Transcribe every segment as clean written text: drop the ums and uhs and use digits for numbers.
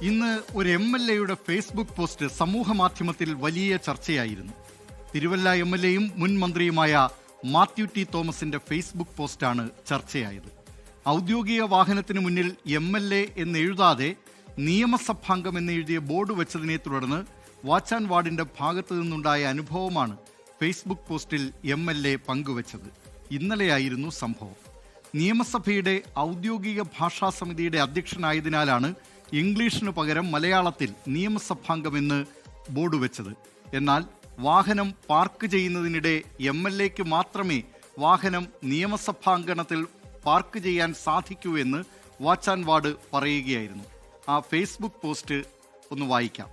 ഇന്ന് ഒരു MLA-യുടെ Facebook post സമൂഹ മാധ്യമത്തിൽ വലിയ ചർച്ചയായിരുന്നു. തിരുവല്ല MLA-യും മുൻ മന്ത്രിയുമായ മാത്യു ടി തോമസിന്റെ ഫേസ്ബുക്ക് പോസ്റ്റാണ് ചർച്ചയായത്. ഔദ്യോഗിക വാഹനത്തിന് മുന്നിൽ MLA എന്നെഴുതാതെ നിയമസഭാംഗം എന്നെഴുതിയ ബോർഡ് വെച്ചതിനെ തുടർന്ന് വാച്ച് ആൻഡ് വാർഡിന്റെ ഭാഗത്തു നിന്നുണ്ടായ അനുഭവമാണ് ഫേസ്ബുക്ക് പോസ്റ്റിൽ MLA പങ്കുവച്ചത്. ഇന്നലെയായിരുന്നു സംഭവം. നിയമസഭയുടെ ഔദ്യോഗിക ഭാഷാ സമിതിയുടെ അധ്യക്ഷനായതിനാലാണ് ഇംഗ്ലീഷിന് പകരം മലയാളത്തിൽ നിയമസഭാംഗമെന്ന് ബോർഡ് വെച്ചത്. എന്നാൽ വാഹനം പാർക്ക് ചെയ്യുന്നതിനിടെ MLA-ക്ക് മാത്രമേ വാഹനം നിയമസഭാംഗണത്തിൽ പാർക്ക് ചെയ്യാൻ സാധിക്കൂ എന്ന് വാച്ച് ആൻഡ് വാർഡ് പറയുകയായിരുന്നു. ആ ഫേസ്ബുക്ക് പോസ്റ്റ് ഒന്ന് വായിക്കാം.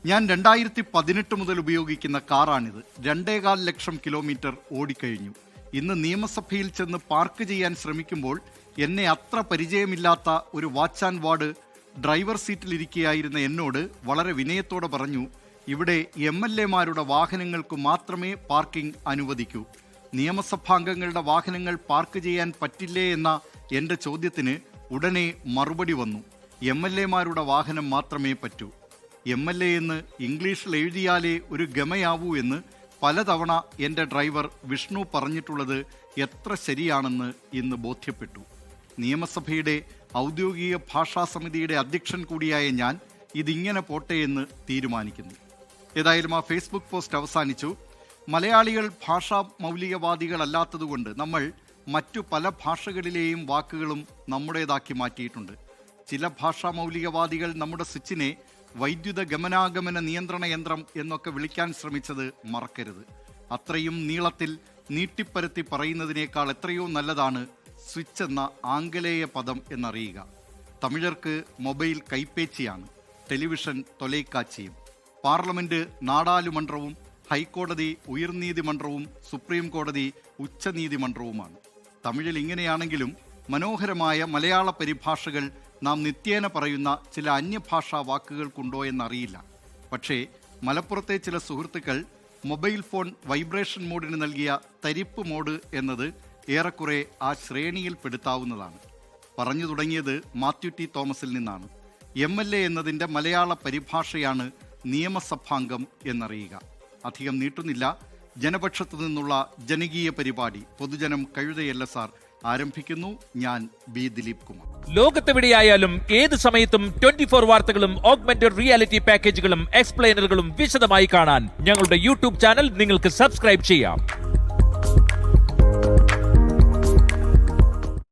ഞാൻ 2018 മുതൽ ഉപയോഗിക്കുന്ന കാറാണിത്. 2.25 ലക്ഷം കിലോമീറ്റർ ഓടിക്കഴിഞ്ഞു. ഇന്ന് നിയമസഭയിൽ ചെന്ന് പാർക്ക് ചെയ്യാൻ ശ്രമിക്കുമ്പോൾ എന്നെ അത്ര പരിചയമില്ലാത്ത ഒരു വാച്ച് ആൻഡ് വാർഡ് ഡ്രൈവർ സീറ്റിലിരിക്കുകയായിരുന്ന എന്നോട് വളരെ വിനയത്തോടെ പറഞ്ഞു, ഇവിടെ MLA-മാരുടെ വാഹനങ്ങൾക്ക് മാത്രമേ പാർക്കിംഗ് അനുവദിക്കൂ. നിയമസഭാംഗങ്ങളുടെ വാഹനങ്ങൾ പാർക്ക് ചെയ്യാൻ പറ്റില്ലേ എന്ന എൻ്റെ ചോദ്യത്തിന് ഉടനെ മറുപടി വന്നു, MLA-മാരുടെ വാഹനം മാത്രമേ പറ്റൂ. MLA എന്ന് ഇംഗ്ലീഷിൽ എഴുതിയാലേ ഒരു ഗമയാവൂ എന്ന് പലതവണ എൻ്റെ ഡ്രൈവർ വിഷ്ണു പറഞ്ഞിട്ടുള്ളത് എത്ര ശരിയാണെന്ന് ഇന്ന് ബോധ്യപ്പെട്ടു. നിയമസഭയുടെ ഔദ്യോഗിക ഭാഷാ സമിതിയുടെ അധ്യക്ഷൻ കൂടിയായ ഞാൻ ഇതിങ്ങനെ പോട്ടെ എന്ന് തീരുമാനിക്കുന്നു. ഏതായാലും ആ ഫേസ്ബുക്ക് പോസ്റ്റ് അവസാനിച്ചു. മലയാളികൾ ഭാഷാ മൗലികവാദികളല്ലാത്തതുകൊണ്ട് നമ്മൾ മറ്റു പല ഭാഷകളിലെയും വാക്കുകളും നമ്മുടേതാക്കി മാറ്റിയിട്ടുണ്ട്. ചില ഭാഷാ മൗലികവാദികൾ നമ്മുടെ സ്വിച്ചിനെ വൈദ്യുത ഗമനാഗമന നിയന്ത്രണ യന്ത്രം എന്നൊക്കെ വിളിക്കാൻ ശ്രമിച്ചത് മറക്കരുത്. അത്രയും നീളത്തിൽ നീട്ടിപ്പരത്തി പറയുന്നതിനേക്കാൾ എത്രയോ നല്ലതാണ് സ്വിച്ച് എന്ന ആംഗലേയ പദം എന്നറിയുക. തമിഴർക്ക് മൊബൈൽ കൈപ്പേച്ചിയാണ്, ടെലിവിഷൻ തൊലൈക്കാച്ചിയും, പാർലമെന്റ് നാടാലുമன்றവും, ഹൈക്കോടതി ഉയർനീതിമன்றവും, സുപ്രീം കോടതി ഉച്ചനീതിമன்றവുമാണ്. തമിഴിൽ ഇങ്ങനെയാണെങ്കിലും മനോഹരമായ മലയാള പരിഭാഷകൾ നാം നിത്യേന പറയുന്ന ചില അന്യഭാഷാ വാക്കുകൾക്കുണ്ടോ എന്നറിയില്ല. പക്ഷേ മലപ്പുറത്തെ ചില സുഹൃത്തുക്കൾ മൊബൈൽ ഫോൺ വൈബ്രേഷൻ മോഡിന് നൽകിയ തരിപ്പ് മോഡ് എന്നത് ഏറെക്കുറെ ആ ശ്രേണിയിൽ പെടുത്താവുന്നതാണ്. പറഞ്ഞു തുടങ്ങിയത് മാത്യു ടി തോമസിൽ നിന്നാണ്. MLA എന്നതിൻ്റെ മലയാള പരിഭാഷയാണ് നിയമസഭാംഗം എന്നറിയുക. അധികം നീട്ടുന്നില്ല. ജനപക്ഷത്തു നിന്നുള്ള ജനകീയ പരിപാടി പൊതുജനം കഴുതയല്ല സാർ ആരംഭിക്കുന്നു. ഞാൻ ബി ദിലീപ് കുമാർ. ലോകത്തെവിടെയായാലും ഏത് സമയത്തും 24 വാർത്തകളും ഓഗ്മെന്റഡ് റിയാലിറ്റി പാക്കേജുകളും എക്സ്പ്ലെയിനറുകളും വിശദമായി കാണാൻ ഞങ്ങളുടെ യൂട്യൂബ് ചാനൽ നിങ്ങൾക്ക് സബ്സ്ക്രൈബ് ചെയ്യാം.